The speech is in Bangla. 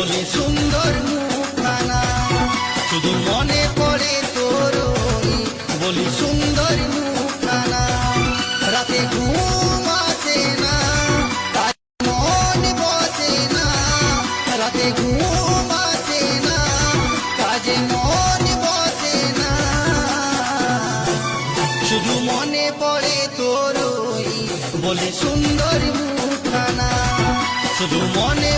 বলি সুন্দর মুখখানা, শুধু মনে পড়ে তোর ওই বলি সুন্দর মুখখানা। রাতে ঘুম আসে না, মন বসে না, রাতে ঘুম আসে না, কাজে মন বসে না, শুধু মনে পড়ে তোর ওই বলি সুন্দর মুখখানা, শুধু মনে